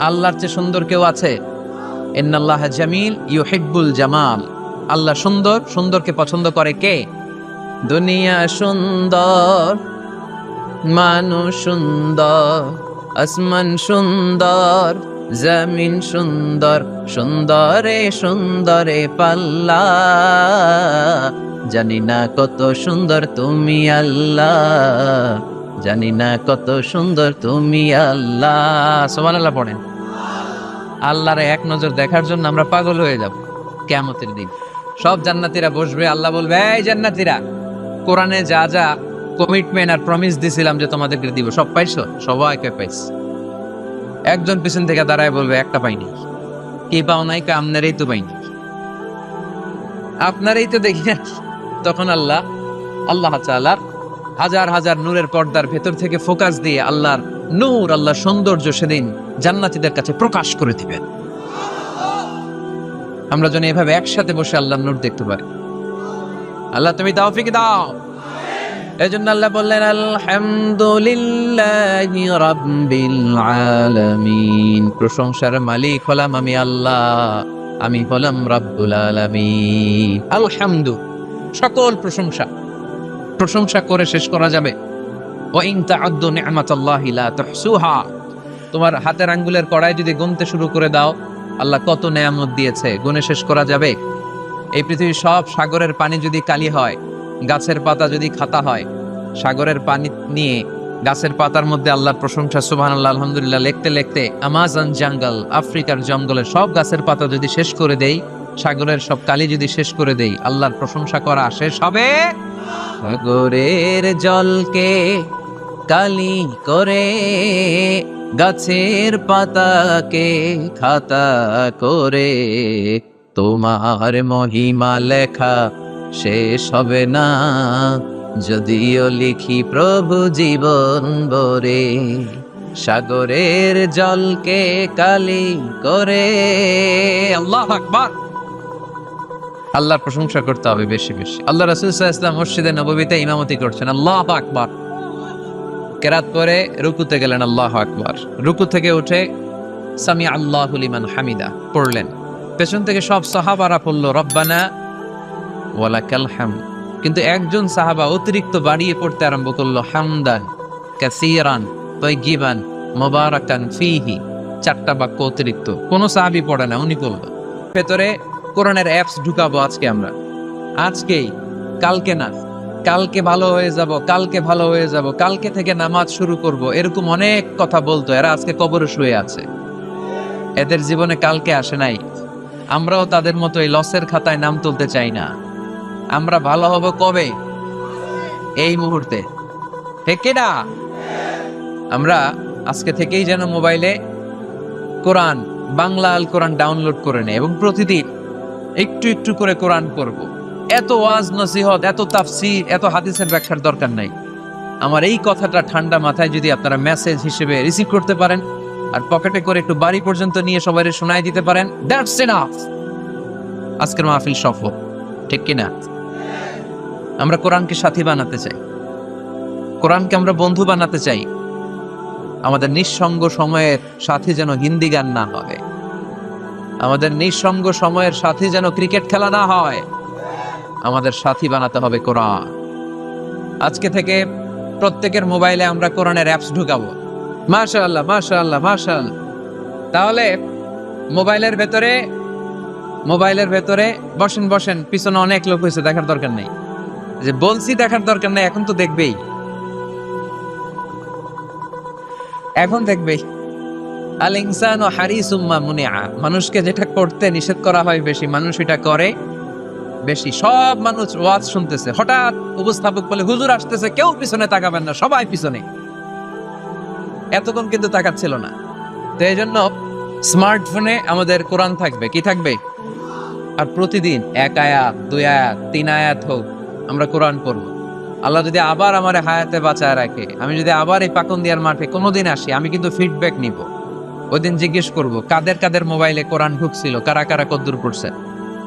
আল্লাহর চেয়ে সুন্দর কেউ আছে? ইন্নাল্লাহা জামিল ইউহিব্বুল জামাল। আল্লাহ সুন্দর, সুন্দরকে পছন্দ করে কে? দুনিয়া সুন্দর, মানুষ সুন্দর, আসমান সুন্দর, জমিন সুন্দর, সুন্দরে সুন্দরে পাল্লা। জানি না কত সুন্দর তুমি আল্লাহ, জানি না কত সুন্দর তুমি আল্লাহ। সুবহানাল্লাহ পড়েন। আল্লাহর এক নজর দেখার জন্য আমরা পাগল হয়ে যাব কিয়ামতের দিন। সব জান্নাতীরা বসবে, আল্লাহ বলবে, এই জান্নাতীরা, কোরআনে যা যা কমিটমেন্ট আর প্রমিস দিছিলাম যে তোমাদেরকে দিব, সব পাইছো? সবাইকে পাইছি। একজন পিছন থেকে দাঁড়ায় বলবে, একটা পাইনি। কি পাও নাই? আপনারই তো পাইনি, আপনারই তো দেখি না। তখন আল্লাহ তাআলার হাজার হাজার নূরের পর্দার ভেতর থেকে ফোকাস দিয়ে আল্লাহর নূর, আল্লাহর সৌন্দর্য সেদিন জান্নাতীদের কাছে প্রকাশ করে দিবেন। আমরা যেন এভাবে একসাথে বসে আল্লাহর নূর দেখতে পারি। আল্লাহ তুমি তৌফিক দাও। এজন্য আল্লাহ বললেন, আলহামদুলিল্লাহি রাব্বিল আলামিন। প্রশংসার মালিক হলাম আমি আল্লাহ, আমি হলাম রাব্বুল আলামিন। আলহামদু, সকল প্রশংসা, প্রশংসা করে শেষ করা যাবে। ওয়া ইন তা'উদ্দু নি'মাতাল্লাহি লা তুহসুহা। তোমার হাতের আঙ্গুলের কড়াই যদি গুনতে শুরু করে দাও, আল্লাহ কত নেয়ামত দিয়েছে, গুনে শেষ করা যাবে? এই পৃথিবীর সব সাগরের পানি যদি কালি হয়, গাছের পাতা যদি খাতা হয়, সাগরের পানি নিয়ে গাছের পাতার মধ্যে আল্লাহর প্রশংসা সুবহানাল্লাহ আলহামদুলিল্লাহ লিখতে লিখতে আমাজন জঙ্গল, আফ্রিকার জঙ্গলের সব গাছের পাতা যদি শেষ করে দেই, সাগরের সব কালি যদি শেষ করে দেই, আল্লাহর প্রশংসা করা শেষ হবে? সাগরের জলকে কালি করে, গাছের পাতাকে খাতা করে, তোমার মহিমা লেখা শেষ হবে না, যদিও লিখি প্রভু জীবন ভরে। সাগরের জলকে কালি করে। আল্লাহু আকবার। আল্লাহর প্রশংসা করতে হবে বেশি বেশি। আল্লাহ রাসূল সাল্লাল্লাহু আলাইহি ওয়াসাল্লাম মসজিদে নববীতে ইমামতি করছেন, আল্লাহু আকবার। কেরাত পরে রুকুতে গেলেন, আল্লাহু আকবার। রুকু থেকে উঠে সামি আল্লাহু লিমান হামিদা পড়লেন। পেছন থেকে সব সাহাবারা পড়ল রব্বানা ওয়ালাকাল হামদ। কিন্তু একজন সাহাবা অতিরিক্ত বাড়িয়ে পড়তে আরম্ভ করলো, হামদান কাসীরান তাইয়িবান মুবারাকান ফীহি। চারটা বাক্য অতিরিক্ত, কোন সাহাবী পড়ে না, উনি পড়ল। ভেতরে কোরআনের অ্যাপস ঢুকাবো আজকে আমরা, আজকেই, কালকে না, কালকে ভালো হয়ে যাব, কালকে ভালো হয়ে যাব, কালকে থেকে নামাজ শুরু করব, এরকম অনেক কথা বলতো। এরা আজকে কবরে শুয়ে আছে, এদের জীবনে কালকে আসে নাই। আমরাও তাদের মতো এই লসের খাতায় নাম তুলতে চাই না। আমরা ভালো হব কবে? এই মুহূর্তে, ঠিক না? আমরা আজকে থেকেই যেন মোবাইলে কোরআন, বাংলা আল কোরআন ডাউনলোড করে নেই এবং প্রতিদিন একটু একটু করে কোরআন পড়ব। এত ওয়াজ নসিহত, এত তাফসীর, এত হাদিসের ব্যাখ্যার দরকার নাই। আমার এই কথাটা ঠান্ডা মাথায় যদি আপনারা মেসেজ হিসেবে রিসিভ করতে পারেন আর পকেটে করে একটু বাড়ি পর্যন্ত নিয়ে সবাইকে শোনায় দিতে পারেন, দ্যাটস এনাফ। আজকের মাহফিল সফল, ঠিক কিনা? আমরা কোরআনকে সাথী বানাতে চাই, কোরআনকে আমরা বন্ধু বানাতে চাই। আমাদের নিঃসঙ্গ সময়ের সাথী যেন হিন্দি গান না হয়, আমাদের নিঃসঙ্গ সময়ের সাথী যেন ক্রিকেট খেলা না হয়। আমাদের সাথী বানাতে হবে কোরআন। আজকে থেকে প্রত্যেকের মোবাইলে আমরা কোরআনের অ্যাপস ঢুকাবো। মাশাআল্লাহ, মাশাআল্লাহ, মাশাআল্লাহ। তাহলে মোবাইলের ভেতরে বসেন বসেন, পিছনে অনেক লোক হয়েছে, দেখার দরকার নেই। যে বলছি দেখার দরকার নেই, এখন তো দেখবেই, এখন দেখবেই। আল ইনসানু হারিসুম মা মুনিআ। মানুষকে যেটা করতে নিষেধ করা হয় বেশি, মানুষ এটা করে বেশি। সব মানুষ ওয়াজ শুনতেছে, হঠাৎ উপস্থাপক বলে হুজুর আসতেছে, কেউ পিছনে তাকাবেন না, সবাই পিছনে। এতক্ষণ কিন্তু তাকাচ্ছিল না। তো এই জন্য স্মার্টফোনে আমাদের কোরআন থাকবে, কি থাকবে? আর প্রতিদিন 1 আয়াত, 2 আয়াত, 3 আয়াত হোক, আমরা কোরআন পড়ব। আল্লাহ যদি আবার আমার হায়াতে বাঁচায় রাখে, আমি যদি আবার এই পাকুন্দিয়ার মাঠে কোনোদিন আসি, আমি কিন্তু ফিডব্যাক নিব। ওই দিন জিজ্ঞেস করব কাদের কাদের মোবাইলে কোরআন ঢুকছিল, কারা কারা কদ্দুর পড়ছে।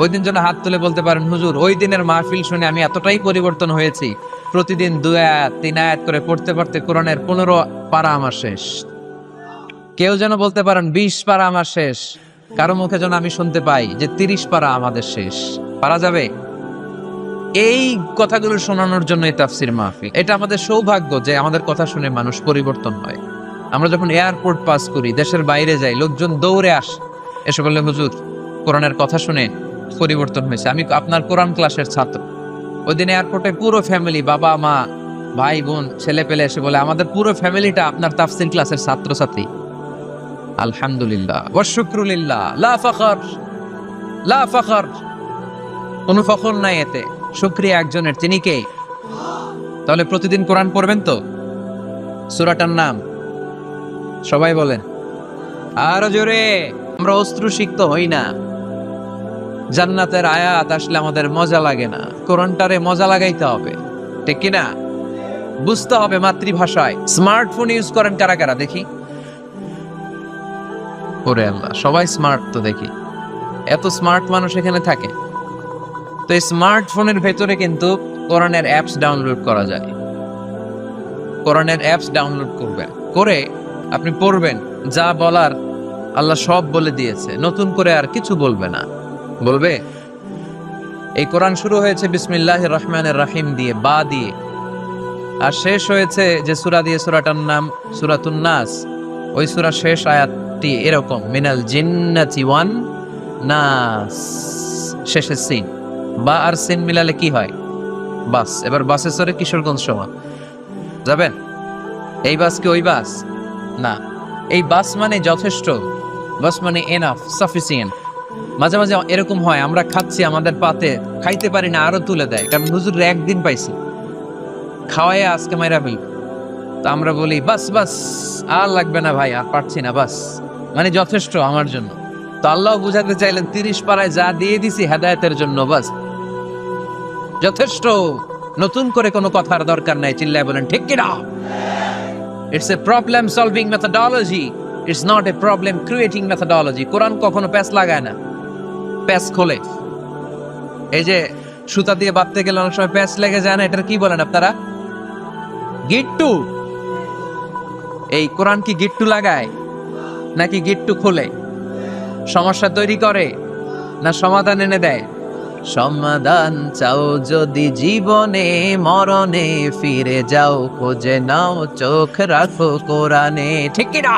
ওই দিন যেন হাত তুলে বলতে পারেন, হুজুর ওই দিনের মাহফিল শুনে আমি এতটাই পরিবর্তন হয়েছি, প্রতিদিন 2 আয়াত 3 আয়াত করে পড়তে পড়তে কোরআনের 15 পারা আমার শেষ। কেউ যেন বলতে পারেন 20 পারা আমার শেষ, কারো মুখে যেন আমি শুনতে পাই যে 30 পারা আমাদের শেষ। পারা যাবে? এই কথাগুলো শোনানোর জন্য এই তাফসির মাহফিল। এটা আমাদের সৌভাগ্য যে আমাদের কথা শুনে মানুষ পরিবর্তন হয়। আমরা যখন এয়ারপোর্ট পাস করি, দেশের বাইরে যাই, লোকজন দৌড়ে এসে বলে, হুজুর কোরআনের কথা শুনে পরিবর্তন হয়েছে। আমি আপনার কোরআন ক্লাসের ছাত্র। ওই দিন এয়ারপোর্টে পুরো ফ্যামিলি, বাবা মা ভাই বোন ছেলে পেলে এসে বলে, আমাদের পুরো ফ্যামিলিটা আপনার তাফসির ক্লাসের ছাত্রছাত্রী। আলহামদুলিল্লাহ ওয়া শুকরুলিল্লাহ, লা ফখর, লা ফখর, কোনো ফখর নাই এতে, শুকরিয়া একজনের, তিনি কে? তাহলে প্রতিদিন কোরআন পড়বেন তো? সূরাটার নাম সবাই বলেন আরো জোরে। আমরা অস্ত্র সিক্ত হই না। জান্নাতের আয়াত আসলে আমাদের মজা লাগে না, কোরআনটারে মজা লাগাইতে হবে, ঠিক কিনা? বুঝতে হবে মাতৃভাষায়। স্মার্টফোন ইউজ করেন কারা কারা দেখি? ওরে আল্লাহ, সবাই স্মার্ট তো দেখি, এত স্মার্ট মানুষ এখানে থাকে। তো এই স্মার্টফোনের ভেতরে কিন্তু কোরআনের অ্যাপস ডাউনলোড করা যায়। কোরআনের অ্যাপস ডাউনলোড করবেন, করে আপনি পড়বেন, যা বলার আল্লাহ সব বলে দিয়েছে, নতুন করে আর কিছু বলবে না। বলবে এই কোরআন শুরু হয়েছে বিসমিল্লাহির রহমানির রহিম দিয়ে, বা দিয়ে, আর শেষ হয়েছে যে সূরা দিয়ে, সূরাটার নাম সূরাতুন নাস। ওই সূরার শেষ আয়াতটি এরকম, মিনাল জিন্নাতি ওয়ান নাস, শেষের সিন। বা আর সিন মিলালে কি হয়? বাস। এবার বাসে চড়ে কিশোরগঞ্জ সমান যাবেন? এই বাস কি ওই বাস? না, এই বাস মানে যথেষ্ট, বাস মানে এনাফ, সাফিসিয়েন্ট। মাঝে মাঝে এরকম হয়, আমরা খাচ্ছি, আমাদের পাতে খাইতে পারি না, আরো তুলে দেয়, কারণ হুজুর একদিন পাইছি, খাওয়াই আজকে মাইরা ফেলবে। তো আমরা বলি বাস বাস, আর লাগবে না ভাই, আর পারছি না, বাস মানে যথেষ্ট আমার জন্য। তো আল্লাহ বুঝাতে চাইলেন 30 পারায় যা দিয়ে দিছি হেদায়েতের জন্য, বাস যথেষ্ট, নতুন করে কোনো কথার দরকার নাই। চিল্লায় বলেন ঠিক কিনা? It's a problem solving methodology, it's not a problem creating methodology. কোরআন কখনো প্যাচ লাগায় না, প্যাচ খোলে। এই যে সুতা দিয়ে বাঁধতে গেলে অনেক সময় প্যাচ লেগে যায় না, এটার কি বলেন আপনারা? গিট্টু। এই কোরআন কি গিট্টু লাগায় নাকি গিট্টু খোলে? সমস্যা তৈরি করে না সমাধান এনে দেয়? সমাধান চাও যদি জীবনে মরণে, ফিরে যাও খোঁজে নাও, চোখ রাখো কোরআনে, ঠিক কি না?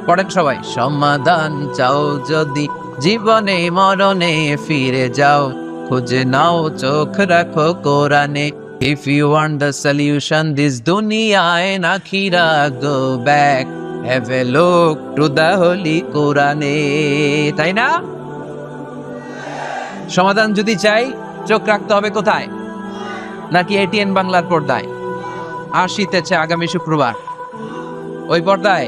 পড়েন সবাই, সমাধান চাও যদি জীবনে মরণে, ফিরে যাও খুঁজে নাও, চোখ রাখো কোরআনে। If you want the solution this dunya and akhirah, go back, have a look to the holy Quran. তাই না? সমাধান যদি চাই, চোখ রাখতে হবে কোথায়? নাকি এটিএন বাংলার পর্দায়? আসিতেছে আগামী শুক্রবার, ওই পর্দায়,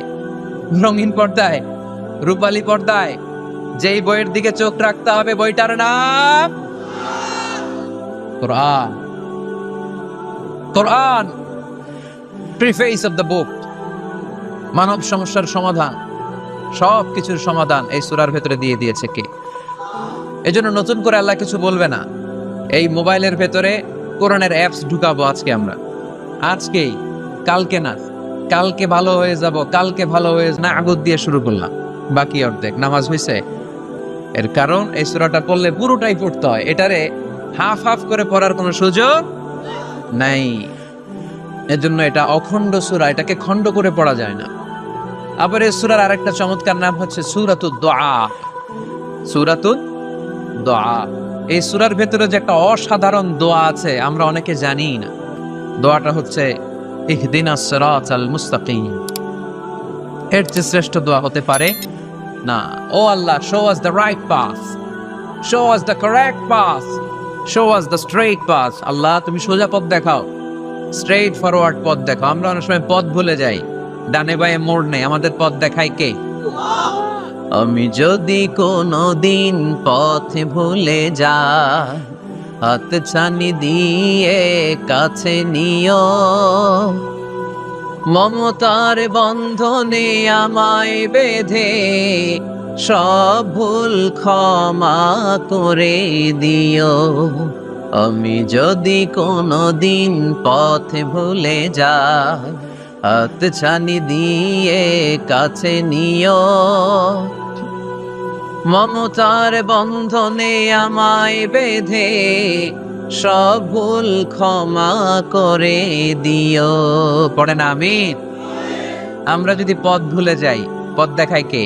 রঙিন পর্দায়, রূপালী পর্দায়, যেই বইয়ের দিকে চোখ রাখতে হবে, বইটার নাম কোরআন। কোরআন, প্রিফেস অফ দ্য বুক, মানব সমস্যার সমাধান, সব কিছুর সমাধান এই সূরার ভেতরে দিয়ে দিয়েছে কে? এজন্য নতুন করে আল্লাহ কিছু বলবে না। এই মোবাইলের ভেতরে কোরআনের অ্যাপস ঢুকাবো আজকে আমরা, আজকেই, কালকে না, কালকে ভালো হয়ে যাব, কালকে ভালো হয়ে না, আগত দিয়ে শুরু করলাম, বাকি অর্ধেক নামাজ হয়েছে। এর কারণ এই সূরাটা পড়লে পুরোটাই পড়তে হয়, এটারে হাফ হাফ করে পড়ার কোনো সুযোগ নাই। এজন্য এটা অখণ্ড সূরা, এটাকে খণ্ড করে পড়া যায় না। আবার এই সূরার আরেকটা চমৎকার নাম হচ্ছে সূরাতুদ দুআ। সূরাতুদ দোয়া। এই সূরার ভেতরে যে একটা অসাধারণ দোয়া আছে, আমরা অনেকে জানি না। দোয়াটা হচ্ছে ইহদিনাস সিরাতাল মুস্তাকিম। এর চেয়ে শ্রেষ্ঠ দোয়া হতে পারে না। ও আল্লাহ, show us the right path, show us the correct path, show us the straight path. আল্লাহ তুমি সোজা পথ দেখাও, স্ট্রেইট ফরওয়ার্ড পথ দেখাও। আমরা অনেক সময় পথ ভুলে যাই, ডানে বাঁয়ে মোড় নেই, আমাদের পথ দেখায় কে? আমি যদি কোনদিন পথ ভুলে যাই, হাত ছানি দিয়ে কাছে নিও, মমতার বন্ধনে আমায় বেঁধে সব ভুল ক্ষমা করে দিও। আমি যদি কোনদিন পথ ভুলে যাই, হাত ছানি দিয়ে কাছে নিও, মমতার বন্ধনে আমায় বেঁধে সব ভুল ক্ষমা করে দিও। পড়ে না আমিন। আমরা যদি পথ ভুলে যাই, পথ দেখায় কে?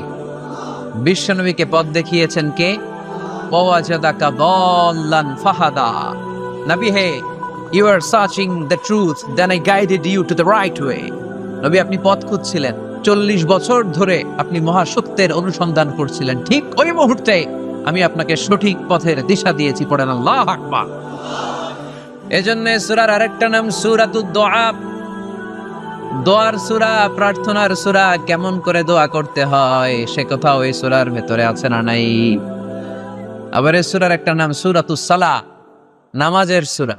বিশ্বনবীকে পথ দেখিয়েছেন কে? ওয়াজাদাকা দাল্লান ফাহাদা। নবী হে, you are searching the truth, then I guided you to the right way. নবী, আপনি পথ খুঁজছিলেন, 40 বছর ধরে আপনি মহাসত্যের অনুসন্ধান করছিলেন, ঠিক ওই মুহূর্তে আমি আপনাকে সঠিক পথের দিশা দিয়েছি। পড়েন আল্লাহু আকবার। এজন্য সূরার আরেকটা নাম সূরাতুদ দুআ। দোয়ার সূরা, প্রার্থনার সূরা। কেমন করে দোয়া করতে হয় সে কথা ওই সূরার ভেতরে আছে না নাই? আবার এই সূরার একটা নাম সূরাতুস সালাহ, নামাজের সূরা।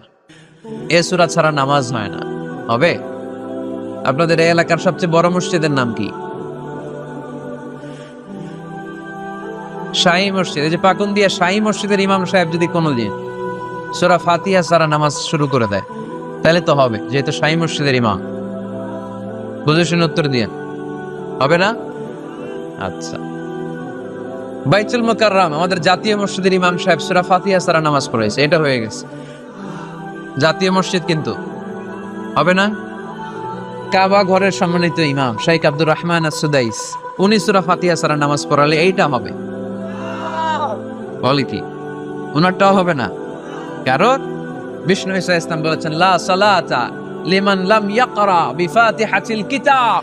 এই সূরা ছাড়া নামাজ হয় না। হবে? আপনাদের এই এলাকার সবচেয়ে বড় মসজিদের নাম কি? শাহী মসজিদ। এই যে পাকুন্দিয়া শাহী মসজিদের ইমাম সাহেব যদি কোনোদিন সূরা ফাতিহা ছাড়া নামাজ শুরু করে দেয়, তাহলে তো হবে, যেহেতু শাহী মসজিদের ইমাম। বুঝে শুনে উত্তর দিয়ে হবে না? আচ্ছা। বাইতুল মুকাররম, আমাদের জাতীয় মসজিদের ইমাম সাহেব সূরা ফাতিহা ছাড়া নামাজ পড়াইছে, এটা হয়ে গেছে জাতীয় মসজিদ, কিন্তু হবে না? কাবা ঘরের সম্মানিত ইমাম শাইখ আব্দুর রহমান আস-সুদাইস, উনি সূরা ফাতিহা ছাড়া নামাজ পড়ালে এইটা হবে। বলে কি উনারটাও হবে না? কারণ বিষ্ণু ইসা ইসলাম বলেছেন, লা সালাতা লিমান লাম ইয়াকরা বিফাতিহাতিল কিতাব।